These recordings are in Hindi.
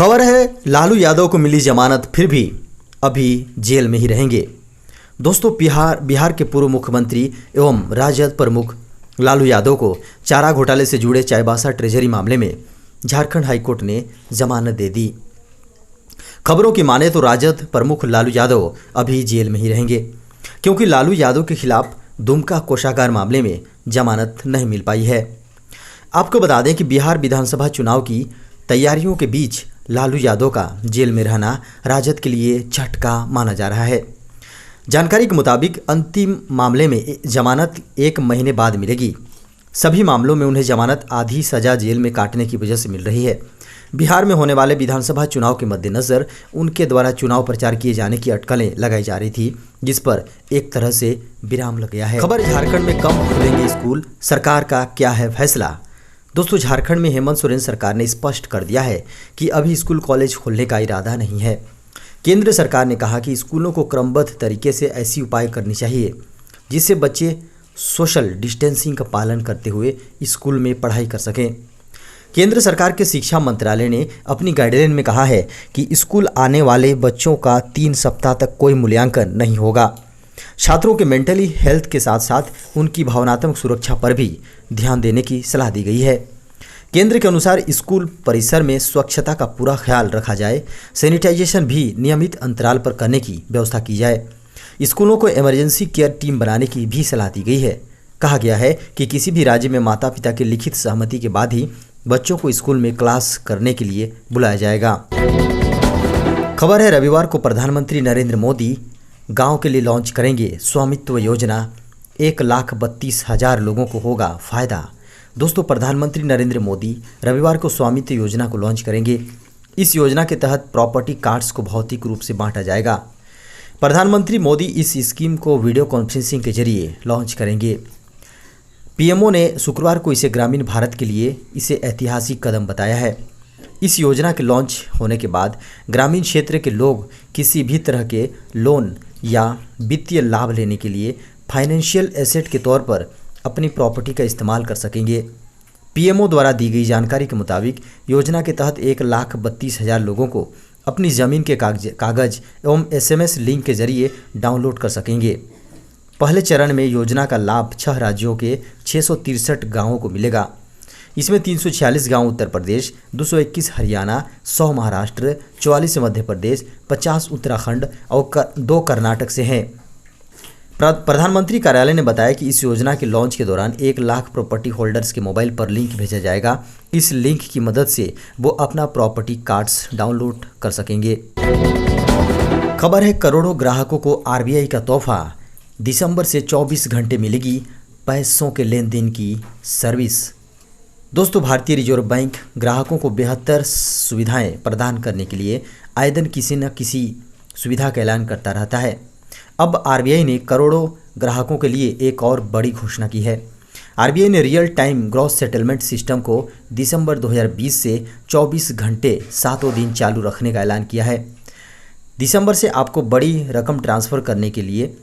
खबर है लालू यादव को मिली जमानत, फिर भी अभी जेल में ही रहेंगे। दोस्तों, बिहार के पूर्व मुख्यमंत्री एवं राजद प्रमुख लालू यादव को चारा घोटाले से जुड़े चाईबासा ट्रेजरी मामले में झारखंड हाईकोर्ट ने जमानत दे दी। खबरों की माने तो राजद प्रमुख लालू यादव अभी जेल में ही रहेंगे, क्योंकि लालू यादव के खिलाफ दुमका कोषागार मामले में जमानत नहीं मिल पाई है। आपको बता दें कि बिहार विधानसभा चुनाव की तैयारियों के बीच लालू यादव का जेल में रहना राजद के लिए झटका माना जा रहा है। जानकारी के मुताबिक अंतिम मामले में जमानत 1 महीने बाद मिलेगी। सभी मामलों में उन्हें जमानत आधी सजा जेल में काटने की वजह से मिल रही है। बिहार में होने वाले विधानसभा चुनाव के मद्देनजर उनके द्वारा चुनाव प्रचार किए जाने की अटकलें लगाई जा रही थी, जिस पर एक तरह से विराम लग गया है। खबर, झारखंड में कब खुलेंगे स्कूल, सरकार का क्या है फैसला। दोस्तों, झारखंड में हेमंत सोरेन सरकार ने स्पष्ट कर दिया है कि अभी स्कूल कॉलेज खोलने का इरादा नहीं है। केंद्र सरकार ने कहा कि स्कूलों को क्रमबद्ध तरीके से ऐसी उपाय करनी चाहिए जिससे बच्चे सोशल डिस्टेंसिंग का पालन करते हुए स्कूल में पढ़ाई कर सकें। केंद्र सरकार के शिक्षा मंत्रालय ने अपनी गाइडलाइन में कहा है कि स्कूल आने वाले बच्चों का 3 सप्ताह तक कोई मूल्यांकन नहीं होगा। छात्रों के मेंटली हेल्थ के साथ साथ उनकी भावनात्मक सुरक्षा पर भी ध्यान देने की सलाह दी गई है। केंद्र के अनुसार स्कूल परिसर में स्वच्छता का पूरा ख्याल रखा जाए, सैनिटाइजेशन भी नियमित अंतराल पर करने की व्यवस्था की जाए। स्कूलों को इमरजेंसी केयर टीम बनाने की भी सलाह दी गई है। कहा गया है कि किसी भी राज्य में माता पिता की लिखित सहमति के बाद ही बच्चों को स्कूल में क्लास करने के लिए बुलाया जाएगा। खबर है, रविवार को प्रधानमंत्री नरेंद्र मोदी गांव के लिए लॉन्च करेंगे स्वामित्व योजना। 1,32,000 लोगों को होगा फायदा। दोस्तों, प्रधानमंत्री नरेंद्र मोदी रविवार को स्वामित्व योजना को लॉन्च करेंगे। इस योजना के तहत प्रॉपर्टी कार्ड्स को भौतिक रूप से बांटा जाएगा। प्रधानमंत्री मोदी इस स्कीम को वीडियो कॉन्फ्रेंसिंग के जरिए लॉन्च करेंगे। पीएमओ ने शुक्रवार को इसे ग्रामीण भारत के लिए इसे ऐतिहासिक कदम बताया है। इस योजना के लॉन्च होने के बाद ग्रामीण क्षेत्र के लोग किसी भी तरह के लोन या वित्तीय लाभ लेने के लिए फाइनेंशियल एसेट के तौर पर अपनी प्रॉपर्टी का इस्तेमाल कर सकेंगे। पीएमओ द्वारा दी गई जानकारी के मुताबिक योजना के तहत 1,32,000 लोगों को अपनी ज़मीन के कागज एवं SMS लिंक के जरिए डाउनलोड कर सकेंगे। पहले चरण में योजना का लाभ 6 राज्यों के 663 गाँवों को मिलेगा। इसमें 346 गांव उत्तर प्रदेश, 221 हरियाणा, 100 महाराष्ट्र, 44 मध्य प्रदेश, 50 उत्तराखंड और 2 कर्नाटक से हैं। प्रधानमंत्री कार्यालय ने बताया कि इस योजना के लॉन्च के दौरान 1 लाख प्रॉपर्टी होल्डर्स के मोबाइल पर लिंक भेजा जाएगा। इस लिंक की मदद से वो अपना प्रॉपर्टी कार्ड्स डाउनलोड कर सकेंगे। खबर है, करोड़ों ग्राहकों को RBI का तोहफा। दिसंबर से 24 घंटे मिलेगी पैसों के लेन देन की सर्विस। दोस्तों, भारतीय रिजर्व बैंक ग्राहकों को बेहतर सुविधाएं प्रदान करने के लिए आए दिन किसी न किसी सुविधा का ऐलान करता रहता है। अब RBI ने करोड़ों ग्राहकों के लिए एक और बड़ी घोषणा की है। RBI ने real time gross settlement system को दिसंबर 2020 से 24 घंटे 7 दिन चालू रखने का ऐलान किया है। दिसंबर से आपको बड़ी रकम ट्रांसफ़र करने के लिए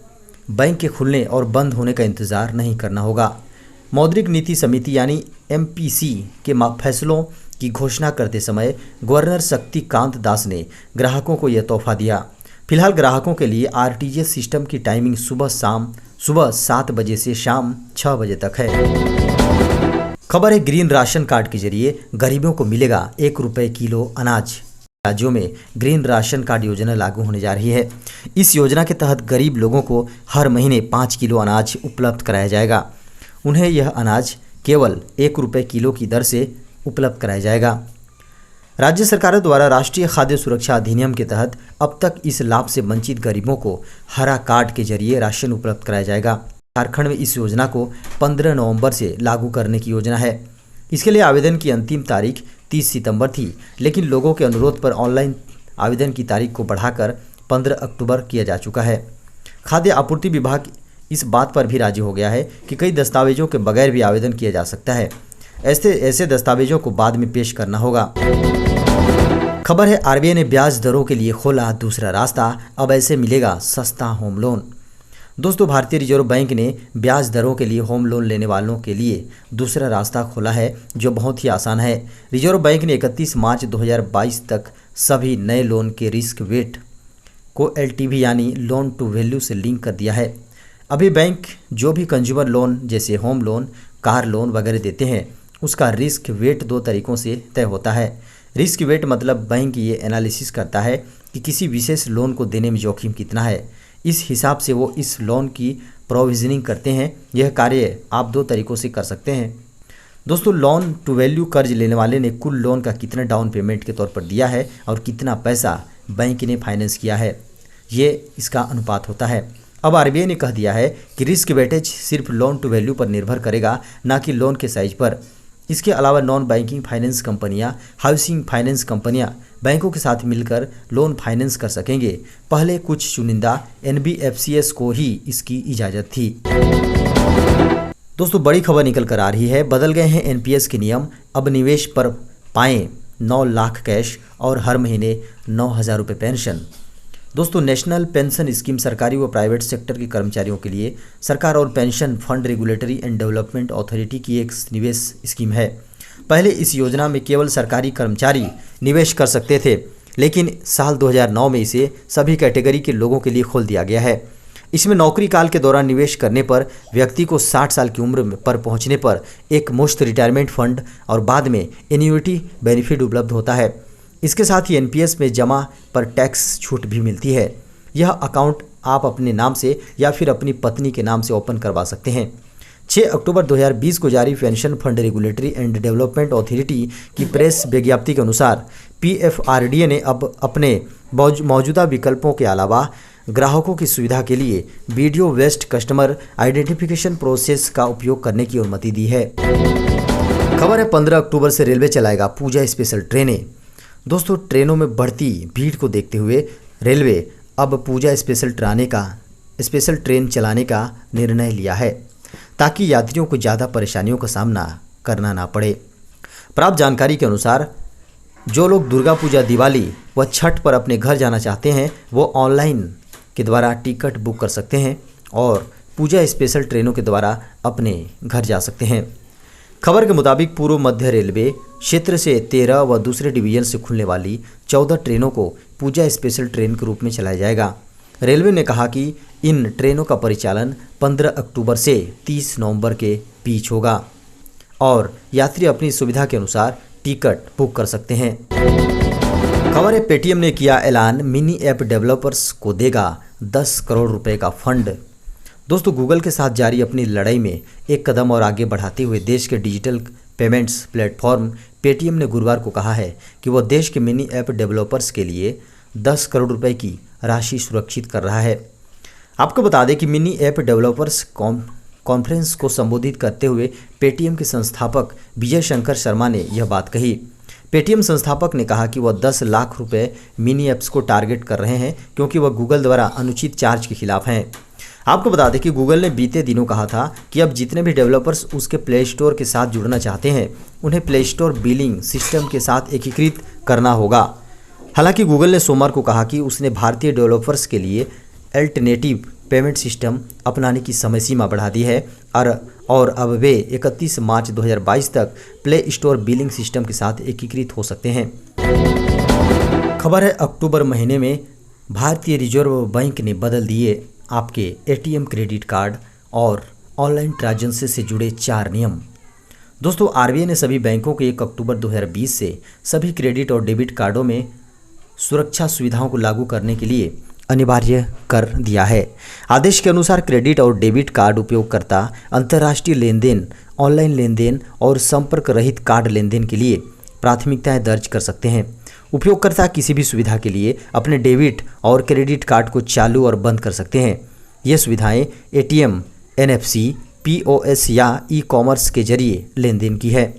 बैंक के खुलने और बंद होने का इंतज़ार नहीं करना होगा। मौद्रिक नीति समिति यानी MPC के फैसलों की घोषणा करते समय गवर्नर शक्तिकांत दास ने ग्राहकों को यह तोहफा दिया। फिलहाल ग्राहकों के लिए RTGS सिस्टम की टाइमिंग सुबह 7 बजे से शाम 6 बजे तक है। खबर है, ग्रीन राशन कार्ड के जरिए गरीबों को मिलेगा 1 रुपये किलो अनाज। राज्यों में ग्रीन राशन कार्ड योजना लागू होने जा रही है। इस योजना के तहत गरीब लोगों को हर महीने 5 किलो अनाज उपलब्ध कराया जाएगा। उन्हें यह अनाज केवल 1 रुपये किलो की दर से उपलब्ध कराया जाएगा। राज्य सरकारों द्वारा राष्ट्रीय खाद्य सुरक्षा अधिनियम के तहत अब तक इस लाभ से वंचित गरीबों को हरा कार्ड के जरिए राशन उपलब्ध कराया जाएगा। झारखंड में इस योजना को 15 नवंबर से लागू करने की योजना है। इसके लिए आवेदन की अंतिम तारीख 30 सितंबर थी, लेकिन लोगों के अनुरोध पर ऑनलाइन आवेदन की तारीख को बढ़ाकर 15 अक्टूबर किया जा चुका है। खाद्य आपूर्ति विभाग इस बात पर भी राजी हो गया है कि कई दस्तावेजों के बगैर भी आवेदन किया जा सकता है। ऐसे दस्तावेजों को बाद में पेश करना होगा। खबर है, RBI ने ब्याज दरों के लिए खोला दूसरा रास्ता। अब ऐसे मिलेगा सस्ता होम लोन। दोस्तों, भारतीय रिजर्व बैंक ने ब्याज दरों के लिए होम लोन लेने वालों के लिए दूसरा रास्ता खोला है जो बहुत ही आसान है। रिजर्व बैंक ने 31 मार्च 2022 तक सभी नए लोन के रिस्क वेट को LTV यानी लोन टू वैल्यू से लिंक कर दिया है। अभी बैंक जो भी कंज्यूमर लोन जैसे होम लोन, कार लोन वगैरह देते हैं उसका रिस्क वेट 2 तरीक़ों से तय होता है। रिस्क वेट मतलब बैंक ये एनालिसिस करता है कि किसी विशेष लोन को देने में जोखिम कितना है, इस हिसाब से वो इस लोन की प्रोविजनिंग करते हैं। यह कार्य आप 2 तरीक़ों से कर सकते हैं। दोस्तों, लोन टू वैल्यू कर्ज लेने वाले ने कुल लोन का कितना डाउन पेमेंट के तौर पर दिया है और कितना पैसा बैंक ने फाइनेंस किया है, ये इसका अनुपात होता है। अब RBI ने कह दिया है कि रिस्क वेटेज सिर्फ लोन टू वैल्यू पर निर्भर करेगा, ना कि लोन के साइज पर। इसके अलावा नॉन बैंकिंग फाइनेंस कंपनियां, हाउसिंग फाइनेंस कंपनियां बैंकों के साथ मिलकर लोन फाइनेंस कर सकेंगे। पहले कुछ चुनिंदा NBFCs को ही इसकी इजाज़त थी। दोस्तों, बड़ी खबर निकल कर आ रही है। बदल गए हैं NPS के नियम। अब निवेश पर पाएँ 9 लाख कैश और हर महीने 9,000 रुपये पेंशन। दोस्तों, नेशनल पेंशन स्कीम सरकारी व प्राइवेट सेक्टर के कर्मचारियों के लिए सरकार और pension fund regulatory and development authority की एक निवेश स्कीम है। पहले इस योजना में केवल सरकारी कर्मचारी निवेश कर सकते थे, लेकिन साल 2009 में इसे सभी कैटेगरी के लोगों के लिए खोल दिया गया है। इसमें नौकरी काल के दौरान निवेश करने पर व्यक्ति को 60 साल की उम्र पर पहुंचने पर एक मुश्त रिटायरमेंट फंड और बाद में एन्युइटी बेनिफिट उपलब्ध होता है। इसके साथ ही NPS में जमा पर टैक्स छूट भी मिलती है। यह अकाउंट आप अपने नाम से या फिर अपनी पत्नी के नाम से ओपन करवा सकते हैं। 6 अक्टूबर 2020 को जारी pension fund regulatory and development authority की प्रेस विज्ञप्ति के अनुसार PFRDA ने अब अपने मौजूदा विकल्पों के अलावा ग्राहकों की सुविधा के लिए video based customer identification process का उपयोग करने की अनुमति दी है। खबर है 15 अक्टूबर से रेलवे चलाएगा पूजा स्पेशल ट्रेनें। दोस्तों, ट्रेनों में बढ़ती भीड़ को देखते हुए रेलवे अब पूजा स्पेशल ट्रेन चलाने का निर्णय लिया है ताकि यात्रियों को ज़्यादा परेशानियों का सामना करना ना पड़े। प्राप्त जानकारी के अनुसार जो लोग दुर्गा पूजा, दिवाली व छठ पर अपने घर जाना चाहते हैं वो ऑनलाइन के द्वारा टिकट बुक कर सकते हैं और पूजा स्पेशल ट्रेनों के द्वारा अपने घर जा सकते हैं। खबर के मुताबिक पूर्व मध्य रेलवे क्षेत्र से 13 व दूसरे डिवीजन से खुलने वाली 14 ट्रेनों को पूजा स्पेशल ट्रेन के रूप में चलाया जाएगा। रेलवे ने कहा कि इन ट्रेनों का परिचालन 15 अक्टूबर से 30 नवंबर के बीच होगा और यात्री अपनी सुविधा के अनुसार टिकट बुक कर सकते हैं। खबर है पेटीएम ने किया ऐलान, मिनी ऐप डेवलपर्स को देगा 10 करोड़ रुपए का फंड। दोस्तों, गूगल के साथ जारी अपनी लड़ाई में एक कदम और आगे बढ़ाते हुए देश के डिजिटल पेमेंट्स प्लेटफॉर्म पेटीएम ने गुरुवार को कहा है कि वह देश के मिनी ऐप डेवलपर्स के लिए 10 करोड़ रुपए की राशि सुरक्षित कर रहा है। आपको बता दें कि मिनी ऐप डेवलपर्स कॉन्फ्रेंस को संबोधित करते हुए पेटीएम के संस्थापक विजय शंकर शर्मा ने यह बात कही। पेटीएम संस्थापक ने कहा कि वह 10 लाख रुपए मिनी ऐप्स को टारगेट कर रहे हैं क्योंकि वह गूगल द्वारा अनुचित चार्ज के खिलाफ हैं। आपको बता दें कि गूगल ने बीते दिनों कहा था कि अब जितने भी डेवलपर्स उसके प्ले स्टोर के साथ जुड़ना चाहते हैं उन्हें प्ले स्टोर बिलिंग सिस्टम के साथ एकीकृत करना होगा। हालांकि गूगल ने सोमवार को कहा कि उसने भारतीय डेवलपर्स के लिए अल्टरनेटिव पेमेंट सिस्टम अपनाने की समय सीमा बढ़ा दी है और अब वे 31 मार्च 2022 तक प्ले स्टोर बिलिंग सिस्टम के साथ एकीकृत हो सकते हैं। खबर है अक्टूबर महीने में भारतीय रिजर्व बैंक ने बदल दिए आपके ATM क्रेडिट कार्ड और ऑनलाइन ट्रांजैक्शन से जुड़े 4 नियम। दोस्तों, RBI ने सभी बैंकों को 1 अक्टूबर 2020 से सभी क्रेडिट और डेबिट कार्डों में सुरक्षा सुविधाओं को लागू करने के लिए अनिवार्य कर दिया है। आदेश के अनुसार क्रेडिट और डेबिट कार्ड उपयोगकर्ता अंतर्राष्ट्रीय लेनदेन, ऑनलाइन लेनदेन और संपर्क रहित कार्ड लेनदेन के लिए प्राथमिकताएं दर्ज कर सकते हैं। उपयोगकर्ता किसी भी सुविधा के लिए अपने डेबिट और क्रेडिट कार्ड को चालू और बंद कर सकते हैं। ये सुविधाएं ATM, NFC, POS या ई-कॉमर्स के जरिए लेनदेन की है।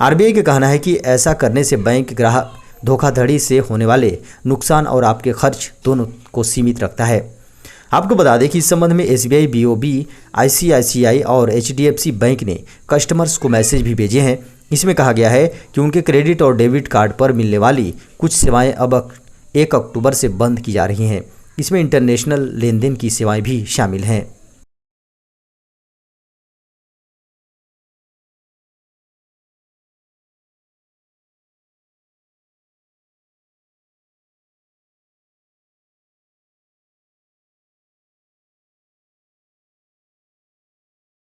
RBI का कहना है कि ऐसा करने से बैंक ग्राहक धोखाधड़ी से होने वाले नुकसान और आपके खर्च दोनों को सीमित रखता है। आपको बता दें कि इस संबंध में SBI, BOB, ICICI और HDFC बैंक ने कस्टमर्स को मैसेज भी भेजे हैं। इसमें कहा गया है कि उनके क्रेडिट और डेबिट कार्ड पर मिलने वाली कुछ सेवाएं अब 1 अक्टूबर से बंद की जा रही हैं। इसमें इंटरनेशनल लेनदेन की सेवाएं भी शामिल हैं।